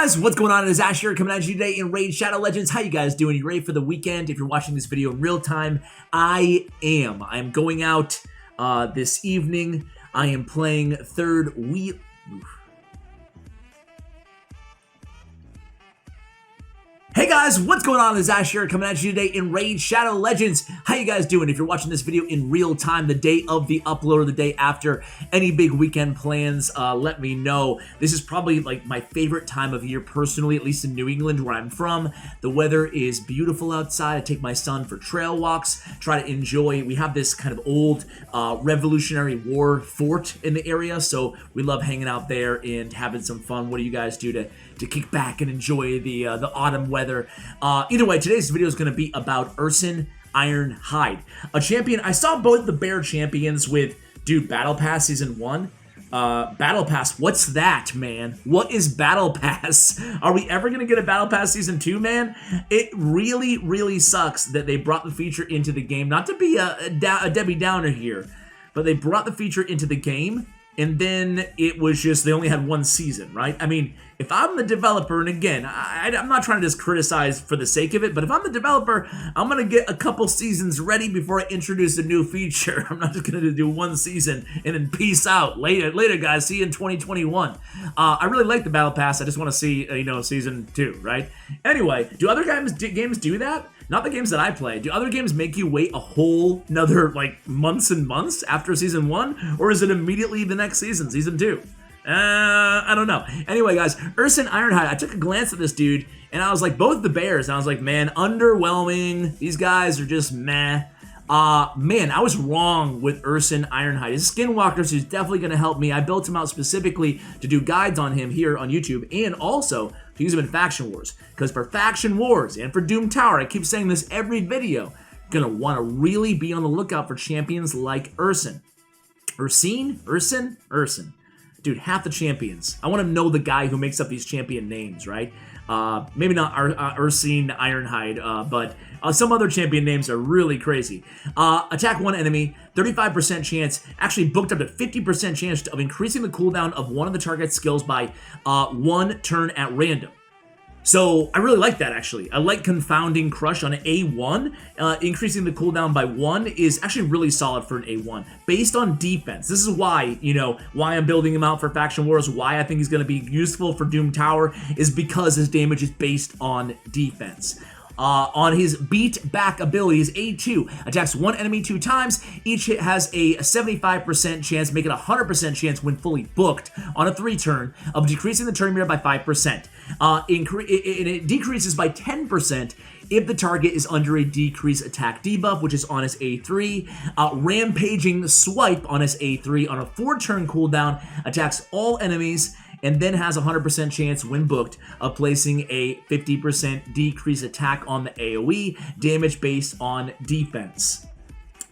guys, what's going on? It is Ash here coming at you today in Raid Shadow Legends. How you guys doing? You ready for the weekend? If you're watching this video in real time, I am. I'm going out this evening. I am playing third wheel. Hey guys, what's going on? It is Ash here coming at you today in Raid Shadow Legends. How you guys doing? If you're watching this video in real time, the day of the upload or the day after, any big weekend plans, let me know. This is probably like my favorite time of year personally, at least in New England where I'm from. The weather is beautiful outside. I take my son for trail walks, try to enjoy. We have this kind of old Revolutionary War fort in the area, so we love hanging out there and having some fun. What do you guys do to kick back and enjoy the autumn weather? Either way, today's video is going to be about Ursin Ironhide, a champion. I saw both the bear champions with, dude, Battle Pass Season 1. Battle Pass, what's that, man? What is Battle Pass? Are we ever going to get a Battle Pass Season 2, man? It really, really sucks that they brought the feature into the game. Not to be a Debbie Downer here, but they brought the feature into the game, and then it was just, they only had one season, right? I mean, if I'm the developer, and again, I'm not trying to just criticize for the sake of it, but if I'm the developer, I'm going to get a couple seasons ready before I introduce a new feature. I'm not just going to do one season and then peace out. Later, guys. See you in 2021. I really like the Battle Pass. I just want to see, Season 2, right? Anyway, do other games do that? Not the games that I play. Do other games make you wait a whole another, months and months after Season 1? Or is it immediately the next season, Season 2? I don't know. Anyway, guys, Ursin Ironhide, I took a glance at this dude, and I was like, both the bears, and I was like, man, underwhelming. These guys are just meh. Man, I was wrong with Ursin Ironhide. His Skinwalkers is definitely going to help me. I built him out specifically to do guides on him here on YouTube, and also to use him in Faction Wars. Because for Faction Wars and for Doom Tower, I keep saying this every video, going to want to really be on the lookout for champions like Ursin. Ursin. Dude, half the champions. I want to know the guy who makes up these champion names, right? Maybe not Ursine Ironhide, but some other champion names are really crazy. Attack one enemy, 35% chance, actually booked up to 50% chance of increasing the cooldown of one of the target's skills by 1 turn at random. So I really like that, actually. I like Confounding Crush on an A1. Increasing the cooldown by 1 is actually really solid for an A1. Based on defense. This is why, why I'm building him out for Faction Wars, why I think he's going to be useful for Doom Tower, is because his damage is based on defense. On his beat back ability, his A2 attacks one enemy 2 times. Each hit has a 75% chance, make it a 100% chance when fully booked on a 3 turn of decreasing the turn meter by 5%. It decreases by 10% if the target is under a decrease attack debuff, which is on his A3. Rampaging Swipe on his A3 on a 4-turn cooldown attacks all enemies, and then has a 100% chance when booked of placing a 50% decrease attack on the AoE, damage based on defense.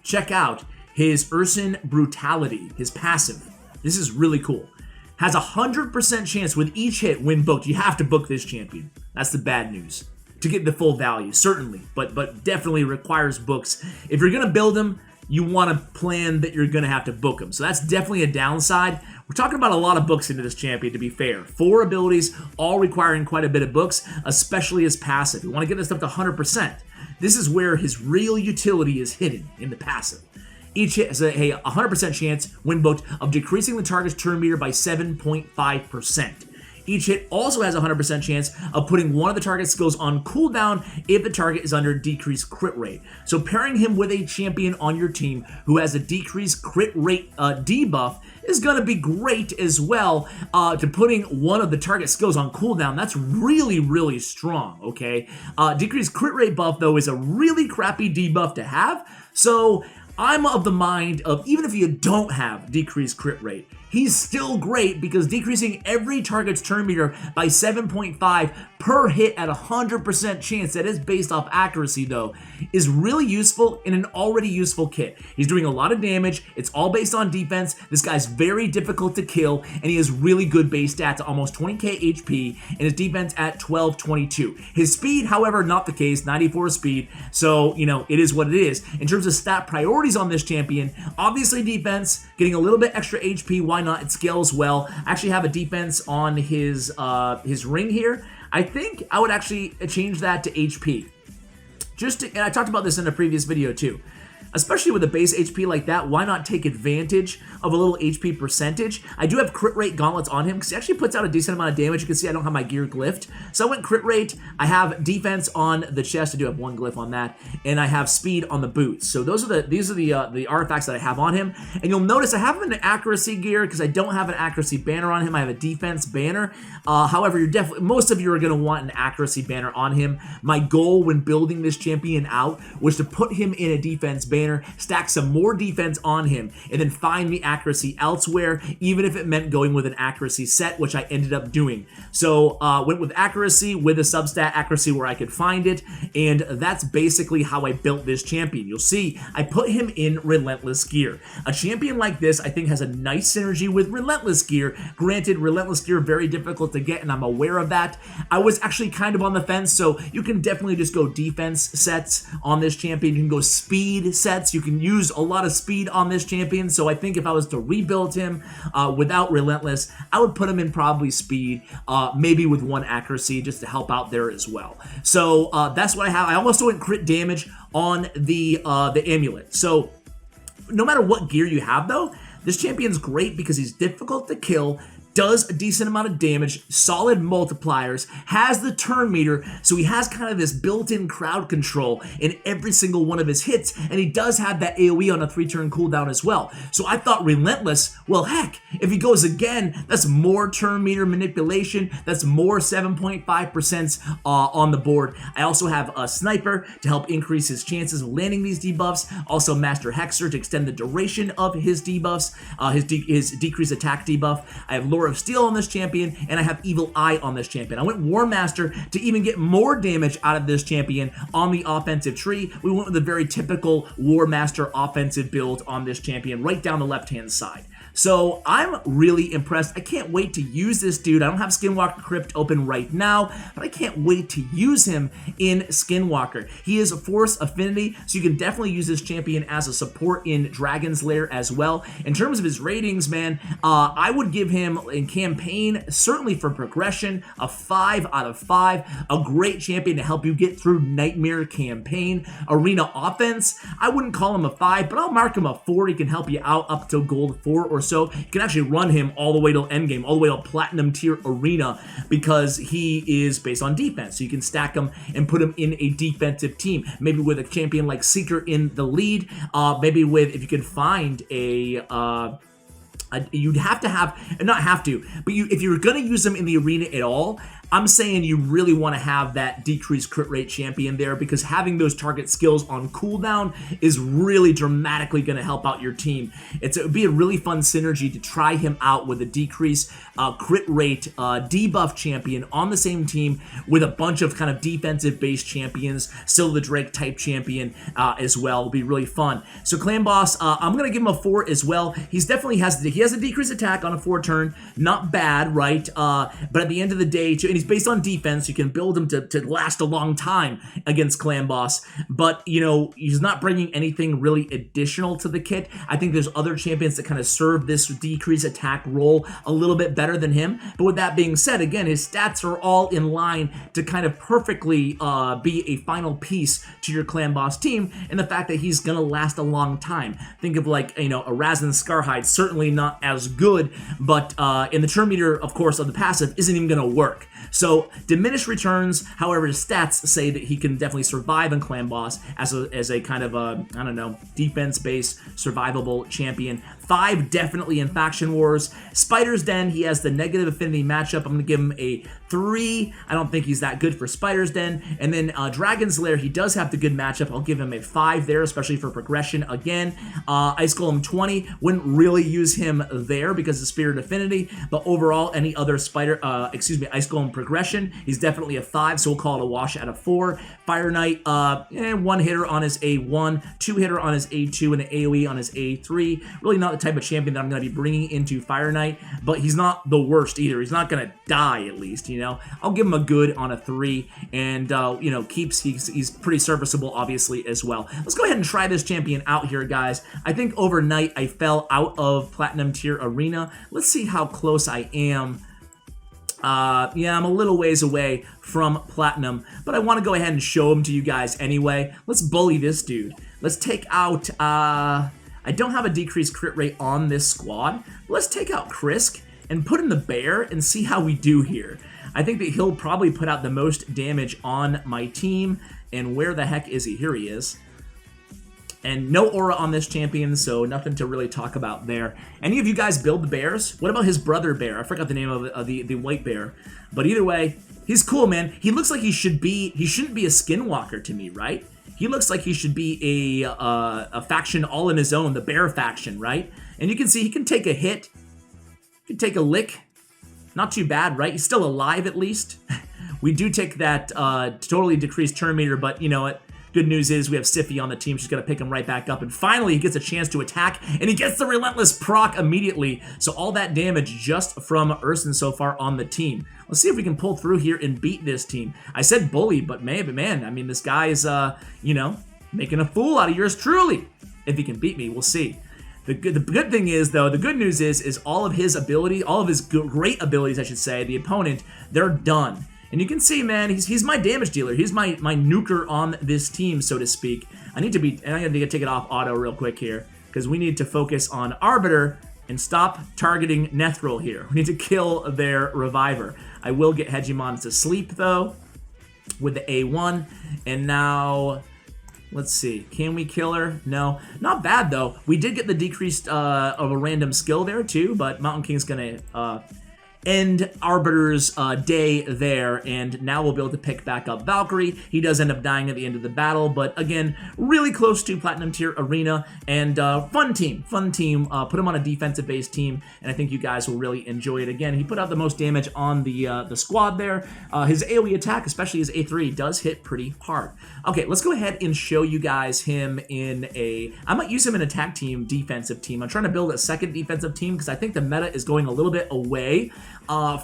Check out his Ursin Brutality, his passive. This is really cool. Has a 100% chance with each hit when booked. You have to book this champion. That's the bad news. To get the full value, certainly, but definitely requires books. If you're going to build him, you want to plan that you're going to have to book him. So that's definitely a downside. We're talking about a lot of books into this champion, to be fair. 4 abilities, all requiring quite a bit of books, especially his passive. You want to get this up to 100%. This is where his real utility is hidden, in the passive. Each hit has a 100% chance, when booked, of decreasing the target's turn meter by 7.5%. Each hit also has a 100% chance of putting one of the target's skills on cooldown if the target is under decreased crit rate. So pairing him with a champion on your team who has a decreased crit rate debuff is going to be great as well. To putting one of the target skills on cooldown, that's really, really strong, okay? Decreased crit rate buff, though, is a really crappy debuff to have. So I'm of the mind of, even if you don't have decreased crit rate, he's still great because decreasing every target's turn meter by 7.5 per hit at 100% chance, that is based off accuracy though, is really useful in an already useful kit. He's doing a lot of damage, it's all based on defense, this guy's very difficult to kill, and he has really good base stats, almost 20k HP, and his defense at 1222. His speed, however, not the case, 94 speed, so, it is what it is. In terms of stat priorities on this champion, obviously defense, getting a little bit extra HP, why not? It scales well. I actually have a defense on his ring here. I think I would actually change that to HP. And I talked about this in a previous video too. Especially with a base HP like that, why not take advantage of a little HP percentage? I do have crit rate gauntlets on him because he actually puts out a decent amount of damage. You can see I don't have my gear glyphed. So I went crit rate. I have defense on the chest. I do have one glyph on that. And I have speed on the boots. So these are the artifacts that I have on him. And you'll notice I have an accuracy gear because I don't have an accuracy banner on him. I have a defense banner. However, most of you are going to want an accuracy banner on him. My goal when building this champion out was to put him in a defense banner, stack some more defense on him, and then find the accuracy elsewhere, even if it meant going with an accuracy set, which I ended up doing. So went with accuracy with a substat accuracy where I could find it, and that's basically how I built this champion. You'll see I put him in Relentless gear. A champion like this I think has a nice synergy with Relentless gear. Granted, Relentless gear very difficult to get, and I'm aware of that. I was actually kind of on the fence, so you can definitely just go defense sets on this champion. You can go speed sets. You can use a lot of speed on this champion, so I think if I was to rebuild him without Relentless, I would put him in probably speed, maybe with one accuracy just to help out there as well. So that's what I have. I also went crit damage on the amulet. So no matter what gear you have though, this champion's great because he's difficult to kill, does a decent amount of damage, solid multipliers, has the turn meter, so he has kind of this built-in crowd control in every single one of his hits, and he does have that AoE on a 3-turn cooldown as well. So I thought Relentless, well heck, if he goes again, that's more turn meter manipulation, that's more 7.5% on the board. I also have a Sniper to help increase his chances of landing these debuffs, also Master Hexer to extend the duration of his debuffs, his decreased attack debuff. I have Lore of Steel on this champion, and I have Evil Eye on this champion. I went War Master to even get more damage out of this champion on the offensive tree. We went with a very typical War Master offensive build on this champion right down the left-hand side. So I'm really impressed. I can't wait to use this dude. I don't have Skinwalker Crypt open right now, but I can't wait to use him in Skinwalker. He is a Force Affinity, so you can definitely use this champion as a support in Dragon's Lair as well. In terms of his ratings, man, I would give him in campaign, certainly for progression, a 5 out of 5. A great champion to help you get through Nightmare campaign. Arena offense, I wouldn't call him a 5, but I'll mark him a 4. He can help you out up to gold 4 or so. You can actually run him all the way to endgame, all the way to platinum tier arena, because he is based on defense. So you can stack him and put him in a defensive team. Maybe with a champion like Seeker in the lead. Maybe with, if you can find you'd have to have, not have to, but if you're going to use them in the arena at all, I'm saying you really want to have that decreased crit rate champion there, because having those target skills on cooldown is really dramatically going to help out your team. It would be a really fun synergy to try him out with a decreased crit rate debuff champion on the same team with a bunch of kind of defensive based champions, still the Drake type champion as well. It'll be really fun. So Clan Boss, I'm going to give him a 4 as well. He has a decreased attack on a 4 turn, not bad, right? But at the end of the day, and he's based on defense. You can build him to last a long time against Clan Boss, but you know, he's not bringing anything really additional to the kit. I think there's other champions that kind of serve this decreased attack role a little bit better than him. But with that being said, again, his stats are all in line to kind of perfectly be a final piece to your Clan Boss team, and the fact that he's gonna last a long time. Think of like, you know, a Ursin Ironhide, certainly not as good, but in the turn meter, of course, of the passive isn't even gonna work. So diminished returns, however, his stats say that he can definitely survive in Clan Boss as a kind of a, I don't know, defense-based survivable champion. 5 definitely in Faction Wars. Spider's Den, he has the negative affinity matchup. I'm going to give him a 3. I don't think he's that good for Spider's Den. And then Dragon's Lair, he does have the good matchup. I'll give him a 5 there, especially for progression. Again, Ice Golem 20, wouldn't really use him there because of Spirit Affinity, but overall, any other Ice Golem progression, he's definitely a 5, so we'll call it a wash out of 4. Fire Knight, 1 hitter on his A1, 2 hitter on his A2, and an AoE on his A3. Really not the type of champion that I'm going to be bringing into Fire Knight, but he's not the worst either. He's not going to die, at least, you know. I'll give him a good on a 3, and, you know, he's pretty serviceable, obviously, as well. Let's go ahead and try this champion out here, guys. I think overnight I fell out of Platinum Tier Arena. Let's see how close I am. Yeah, I'm a little ways away from Platinum, but I want to go ahead and show him to you guys anyway. Let's bully this dude. Let's take out, I don't have a decreased crit rate on this squad. Let's take out Krisk and put in the bear and see how we do here. I think that he'll probably put out the most damage on my team. And where the heck is he? Here he is. And no aura on this champion, so nothing to really talk about there. Any of you guys build the bears? What about his brother bear? I forgot the name of the white bear. But either way, he's cool, man. He looks like he shouldn't be a skinwalker to me, right? He looks like he should be a faction all in his own, the bear faction, right? And you can see he can take a hit. He can take a lick. Not too bad, right? He's still alive at least. We do take that totally decreased turn meter, but you know what? Good news is we have Siffy on the team. She's going to pick him right back up. And finally, he gets a chance to attack, and he gets the Relentless proc immediately. So all that damage just from Ursin so far on the team. Let's see if we can pull through here and beat this team. I said bully, but man, I mean, this guy is, you know, making a fool out of yours truly. If he can beat me, we'll see. The good thing is, though, the good news is all of his ability, all of his great abilities, I should say, the opponent, they're done. And you can see, man, he's my damage dealer. He's my nuker on this team, so to speak. I need to take it off auto real quick here, because we need to focus on Arbiter and stop targeting Nethril here. We need to kill their Reviver. I will get Hegemon to sleep, though, with the A1. And now, let's see. Can we kill her? No. Not bad, though. We did get the decreased of a random skill there, too, but Mountain King's going to end Arbiter's day there, and now we'll be able to pick back up Valkyrie. He does end up dying at the end of the battle, but again, really close to Platinum Tier Arena, and fun team. Put him on a defensive-based team, and I think you guys will really enjoy it. Again, he put out the most damage on the squad there. His AoE attack, especially his A3, does hit pretty hard. Okay, let's go ahead and show you guys him in I might use him in a tag team, defensive team. I'm trying to build a second defensive team because I think the meta is going a little bit away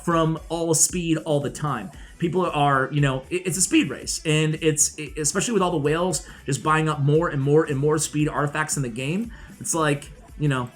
from all speed all the time. People are, you know, it's a speed race, and it's especially with all the whales just buying up more and more and more speed artifacts in the game. It's like, you know,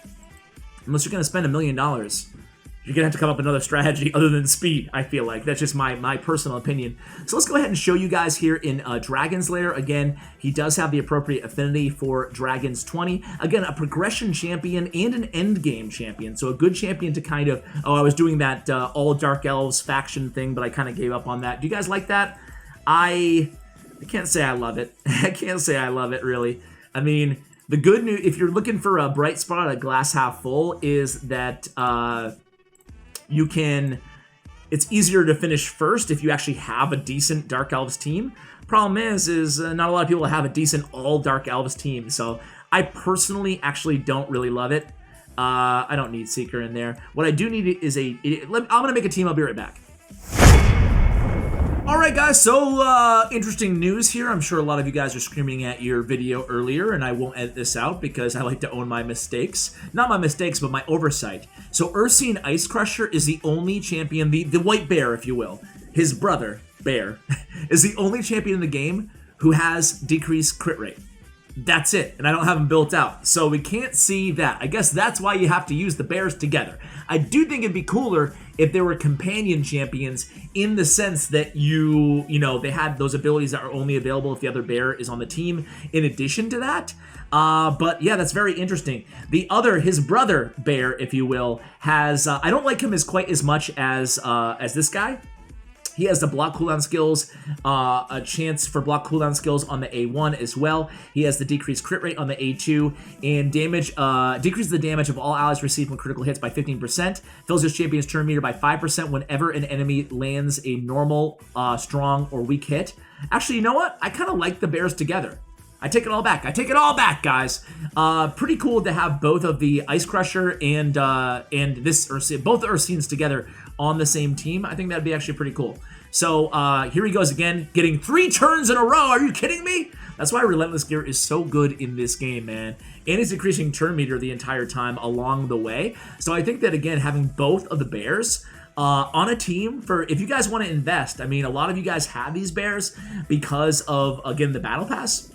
unless you're going to spend $1 million, you're going to have to come up with another strategy other than speed, I feel like. That's just my personal opinion. So let's go ahead and show you guys here in Dragon's Lair. Again, he does have the appropriate affinity for Dragon's 20. Again, a progression champion and an end game champion. So a good champion to kind of, I was doing that all Dark Elves faction thing, but I kind of gave up on that. Do you guys like that? I can't say I love it. I can't say I love it, really. I mean, the good news, if you're looking for a bright spot, a glass half full, is that you can, it's easier to finish first if you actually have a decent Dark Elves team. Problem is not a lot of people have a decent all Dark Elves team, so I personally actually don't really love it. I don't need Seeker in there. What I do need is I'm gonna make a team, I'll be right back. Alright guys, so interesting news here. I'm sure a lot of you guys are screaming at your video earlier, and I won't edit this out because I like to own my mistakes. Not my mistakes, but my oversight. So Ursine Ice Crusher is the only champion, the white bear, if you will. His brother, Bear, is the only champion in the game who has decreased crit rate. That's it, and I don't have them built out, so we can't see that. I guess that's why you have to use the bears together. I do think it'd be cooler if there were companion champions in the sense that you know, they had those abilities that are only available if the other bear is on the team in addition to that. But yeah, that's very interesting. His brother Bear, if you will, has, I don't like him as quite as much as this guy. He has the block cooldown skills, a chance for block cooldown skills on the A1 as well. He has the decreased crit rate on the A2, and damage decreases the damage of all allies received when critical hits by 15%. Fills his champion's turn meter by 5% whenever an enemy lands a normal, strong, or weak hit. Actually, you know what? I kind of like the bears together. I take it all back. I take it all back, guys. Pretty cool to have both of the Ice Crusher and this Ursine, both the Ursines together on the same team. I think that'd be actually pretty cool. So here he goes again, getting 3 turns in a row. Are you kidding me? That's why Relentless Gear is so good in this game, man. And it's increasing turn meter the entire time along the way. So I think that, again, having both of the bears on a team for, if you guys want to invest, I mean, a lot of you guys have these bears because of, again, the battle pass.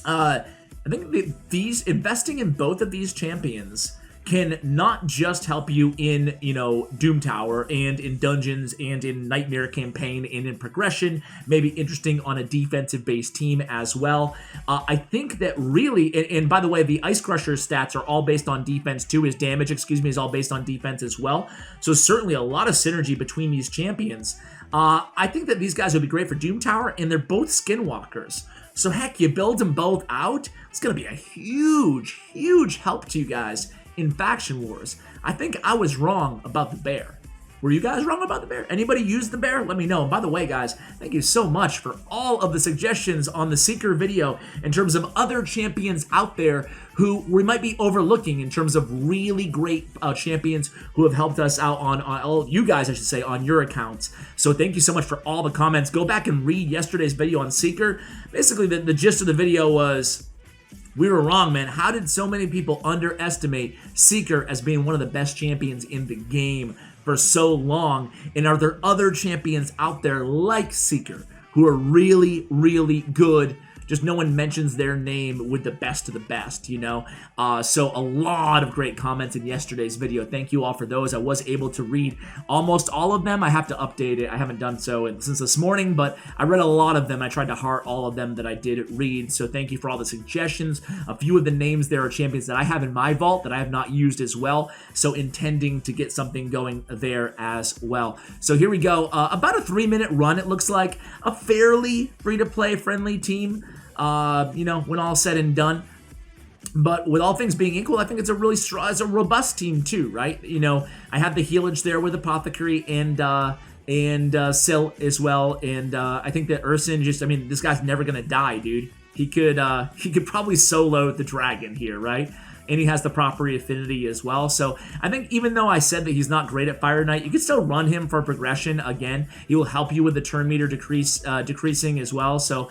I think these investing in both of these champions can not just help you in, you know, Doom Tower and in dungeons and in Nightmare campaign and in progression, maybe interesting on a defensive-based team as well. I think that really, and by the way, the Ice Crusher's stats are all based on defense too. His damage, excuse me, is all based on defense as well. So certainly a lot of synergy between these champions. I think that these guys would be great for Doom Tower, and they're both Skinwalkers. So heck, you build them both out, it's going to be a huge, huge help to you guys in Faction Wars. I think I was wrong about the bear. Were you guys wrong about the bear? Anybody use the bear? Let me know. And by the way, guys, thank you so much for all of the suggestions on the Seeker video in terms of other champions out there who we might be overlooking in terms of really great champions who have helped us out on all you guys, I should say, on your accounts. So thank you so much for all the comments. Go back and read yesterday's video on Seeker. Basically, the gist of the video was, we were wrong, man. How did so many people underestimate Seeker as being one of the best champions in the game for so long? And are there other champions out there like Seeker who are really, really good? Just no one mentions their name with the best of the best, you know? So a lot of great comments in yesterday's video. Thank you all for those. I was able to read almost all of them. I have to update it. I haven't done so since this morning, but I read a lot of them. I tried to heart all of them that I did read. So thank you for all the suggestions. A few of the names there are champions that I have in my vault that I have not used as well. So intending to get something going there as well. So here we go. About a 3-minute run, it looks like. A fairly free-to-play friendly team. You know, when all said and done. But with all things being equal, I think it's a really strong, it's a robust team too, right? You know, I have the healage there with Apothecary and Sil as well, and I think that Ursin just, I mean, this guy's never gonna die, dude. He could probably solo the dragon here, right? And he has the property affinity as well. So I think even though I said that he's not great at Fire Knight, you can still run him for progression. Again, he will help you with the turn meter decreasing as well. So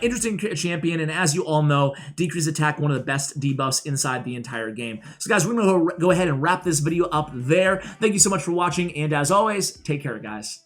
interesting champion. And as you all know, decrease attack, one of the best debuffs inside the entire game. So guys, we're going to go ahead and wrap this video up there. Thank you so much for watching. And as always, take care, guys.